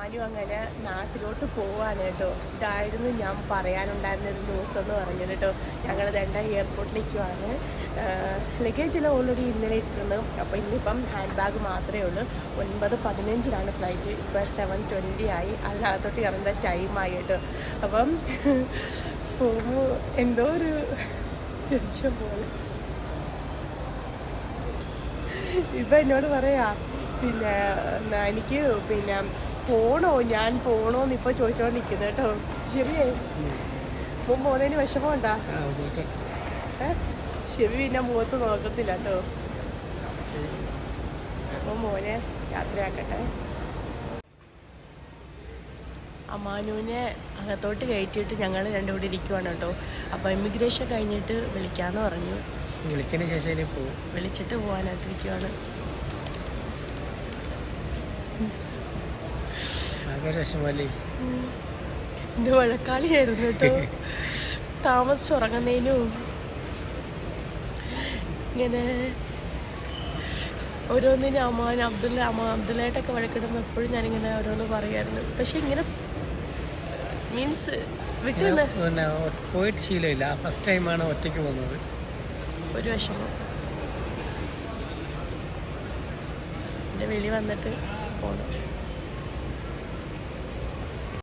അമ്മാനും അങ്ങനെ നാട്ടിലോട്ട് പോവാണ് കേട്ടോ. ഇതായിരുന്നു ഞാൻ പറയാനുണ്ടായിരുന്നൊരു ന്യൂസ് എന്ന് പറഞ്ഞത് കേട്ടോ. ഞങ്ങൾ ദണ്ട എയർപോർട്ടിലേക്കുമാണ്. ലഗേജെല്ലാം ഓൾറെഡി ഇന്നലെ ഇട്ടിരുന്നു. അപ്പോൾ ഇന്നിപ്പം ഹാൻഡ് ബാഗ് മാത്രമേ ഉള്ളൂ. 9:15 ഫ്ലൈറ്റ്. ഇപ്പോൾ 7:20 ആയി. അതിനകത്തോട്ട് ഇറങ്ങുന്ന ടൈമായി കേട്ടോ. അപ്പം പോകുമ്പോൾ എന്തോ ഒരു ടെൻഷൻ പോലെ. ഇപ്പം എന്നോട് പറയാ പിന്നെ എനിക്ക് പിന്നെ ഞാൻ പോണോന്ന് ഇപ്പോൾ ചോദിച്ചോണ്ടിരിക്കുന്നത് കേട്ടോ. ശരിയേ മുമ്പ് പോകുന്നതിന് വിഷമമുണ്ടാ? ശരി പിന്നെ മുഖത്ത് നോക്കത്തില്ല കേട്ടോ. അപ്പം മോനെ യാത്രയാക്കട്ടെ. അമ്മാനുവിനെ അകത്തോട്ട് കയറ്റിയിട്ട് ഞങ്ങൾ രണ്ടും കൂടി ഇരിക്കുവാണ് കേട്ടോ. അപ്പോൾ ഇമിഗ്രേഷൻ കഴിഞ്ഞിട്ട് വിളിക്കാമെന്ന് പറഞ്ഞു. വിളിച്ചതിന് ശേഷം ഇനി പോകും. വിളിച്ചിട്ട് പോകാനായിട്ടിരിക്കുവാണ്. എൻ്റെ വഴക്കാളിയായിരുന്നു കേട്ടോ. താമസിച്ചുറങ്ങുന്നതിനും ഇങ്ങനെ ഓരോന്നിനും അബ്ദുള്ളയായിട്ടൊക്കെ വഴക്കിടുമ്പോൾ എപ്പോഴും ഞാനിങ്ങനെ ഓരോന്ന് പറയുമായിരുന്നു. പക്ഷെ ഇങ്ങനെ മീൻസ് പോയിട്ട് ശീലമില്ല. ഫസ്റ്റ് ടൈമാണ് ഒറ്റയ്ക്ക് പോകുന്നത്. ഒരു വിഷമം. എൻ്റെ വെളി വന്നിട്ട് പോകണം.